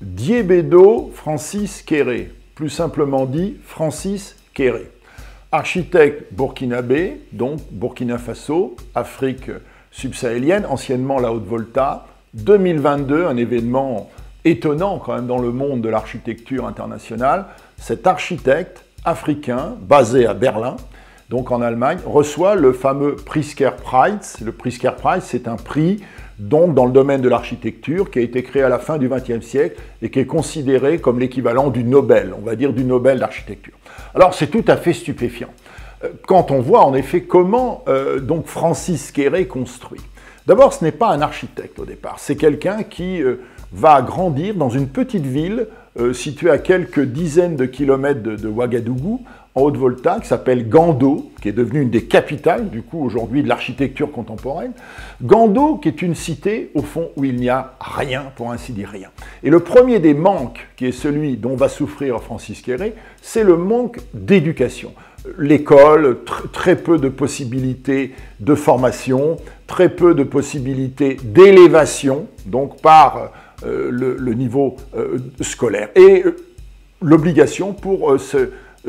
Diébedo Francis Kéré, plus simplement dit Francis Kéré. Architecte burkinabé, donc Burkina Faso, Afrique subsahélienne, anciennement la Haute-Volta. 2022, un événement étonnant quand même dans le monde de l'architecture internationale. Cet architecte africain, basé à Berlin, donc en Allemagne, reçoit le fameux Pritzker-Preis. Le Pritzker-Preis, c'est un prix donc dans le domaine de l'architecture qui a été créé à la fin du XXe siècle et qui est considéré comme l'équivalent du Nobel, on va dire du Nobel d'architecture. Alors c'est tout à fait stupéfiant quand on voit en effet comment donc Francis Kéré construit. D'abord, ce n'est pas un architecte au départ, c'est quelqu'un qui va grandir dans une petite ville située à quelques dizaines de kilomètres de Ouagadougou, en Haute-Volta, qui s'appelle Gando, qui est devenue une des capitales, du coup, aujourd'hui, de l'architecture contemporaine. Gando, qui est une cité, au fond, où il n'y a rien, pour ainsi dire rien. Et le premier des manques, qui est celui dont va souffrir Francis Kéré, c'est le manque d'éducation. L'école, très peu de possibilités de formation, très peu de possibilités d'élévation, donc par le niveau scolaire. Et l'obligation pour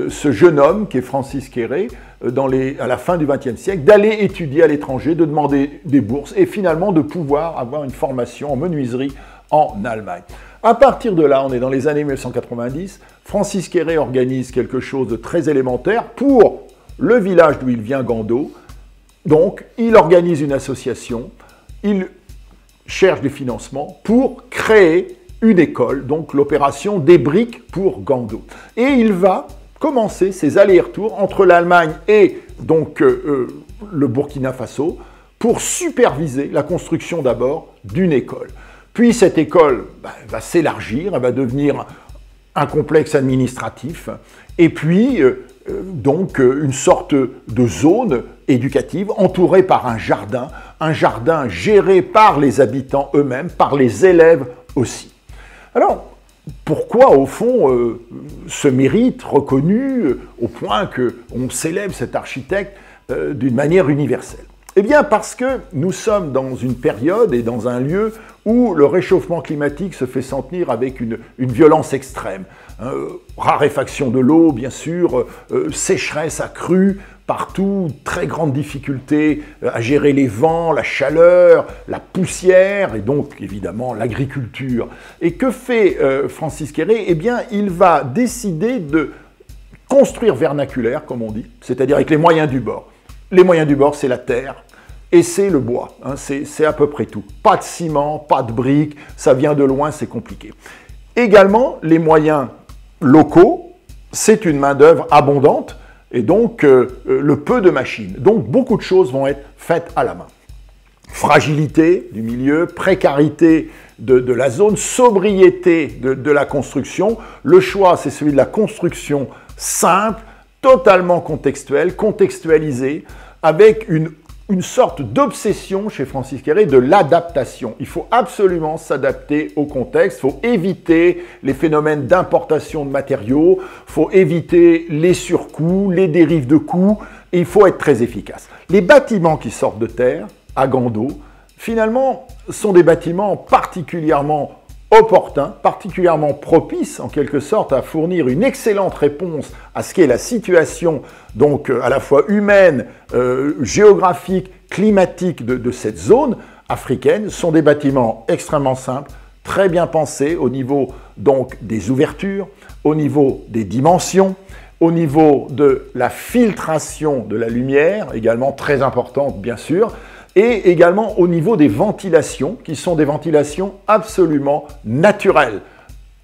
ce jeune homme, qui est Francis Kéré, à la fin du XXe siècle, d'aller étudier à l'étranger, de demander des bourses et finalement de pouvoir avoir une formation en menuiserie en Allemagne. À partir de là, on est dans les années 1990, Francis Kéré organise quelque chose de très élémentaire pour le village d'où il vient, Gando. Donc, il organise une association, il cherche des financements pour créer une école, donc l'opération des briques pour Gando. Et il va commencer ses allers-retours entre l'Allemagne et donc le Burkina Faso pour superviser la construction d'abord d'une école. Puis cette école va s'élargir, elle va devenir un complexe administratif et puis donc une sorte de zone éducative entourée par un jardin géré par les habitants eux-mêmes, par les élèves aussi. Alors, pourquoi, au fond, ce mérite reconnu au point qu'on célèbre cet architecte d'une manière universelle? Eh bien, parce que nous sommes dans une période et dans un lieu où le réchauffement climatique se fait sentir avec une violence extrême. Raréfaction de l'eau, bien sûr, sécheresse accrue, partout, très grande difficulté à gérer les vents, la chaleur, la poussière et donc évidemment l'agriculture. Et que fait Francis Kéré? Eh bien, il va décider de construire vernaculaire, comme on dit, c'est-à-dire avec les moyens du bord. Les moyens du bord, c'est la terre et c'est le bois. Hein, c'est à peu près tout. Pas de ciment, pas de briques, ça vient de loin, c'est compliqué. Également, les moyens locaux, c'est une main-d'œuvre abondante et donc le peu de machines. Donc beaucoup de choses vont être faites à la main. Fragilité du milieu, précarité de la zone, sobriété de la construction. Le choix, c'est celui de la construction simple, totalement contextuelle, contextualisée, avec une sorte d'obsession chez Francis Kéré de l'adaptation. Il faut absolument s'adapter au contexte, il faut éviter les phénomènes d'importation de matériaux, il faut éviter les surcoûts, les dérives de coûts, et il faut être très efficace. Les bâtiments qui sortent de terre, à Gando, finalement, sont des bâtiments particulièrement opportun, particulièrement propice en quelque sorte à fournir une excellente réponse à ce qu'est la situation donc à la fois humaine, géographique, climatique de cette zone africaine. Ce sont des bâtiments extrêmement simples, très bien pensés au niveau donc des ouvertures, au niveau des dimensions, au niveau de la filtration de la lumière, également très importante bien sûr, et également au niveau des ventilations, qui sont des ventilations absolument naturelles,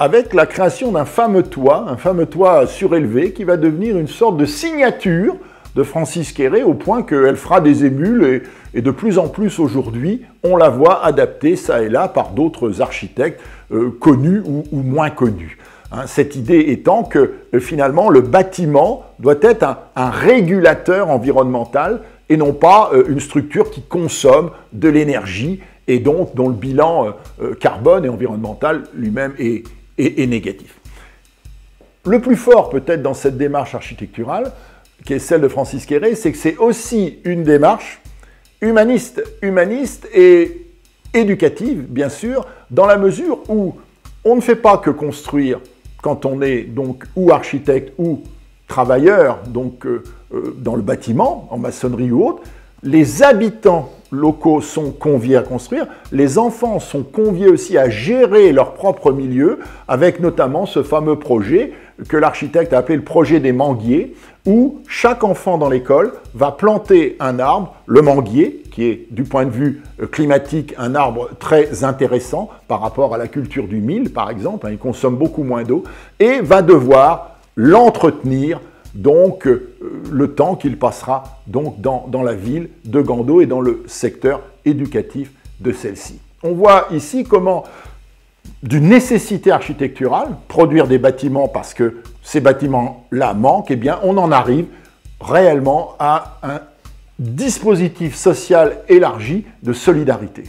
avec la création d'un fameux toit surélevé, qui va devenir une sorte de signature de Francis Kéré, au point qu'elle fera des émules, et de plus en plus aujourd'hui, on la voit adaptée ça et là par d'autres architectes connus ou moins connus. Hein, cette idée étant que finalement le bâtiment doit être un régulateur environnemental, et non pas une structure qui consomme de l'énergie et donc dont le bilan carbone et environnemental lui-même est négatif. Le plus fort peut-être dans cette démarche architecturale, qui est celle de Francis Kéré, c'est que c'est aussi une démarche humaniste et éducative, bien sûr, dans la mesure où On ne fait pas que construire quand on est donc ou architecte ou travailleur, donc dans le bâtiment, en maçonnerie ou autre. Les habitants locaux sont conviés à construire, les enfants sont conviés aussi à gérer leur propre milieu, avec notamment ce fameux projet que l'architecte a appelé le projet des manguiers, où chaque enfant dans l'école va planter un arbre, le manguier, qui est du point de vue climatique un arbre très intéressant par rapport à la culture du mil, par exemple, il consomme beaucoup moins d'eau, et va devoir l'entretenir donc le temps qu'il passera donc dans la ville de Gando et dans le secteur éducatif de celle-ci. On voit ici comment, d'une nécessité architecturale, produire des bâtiments parce que ces bâtiments-là manquent, eh bien on en arrive réellement à un dispositif social élargi de solidarité.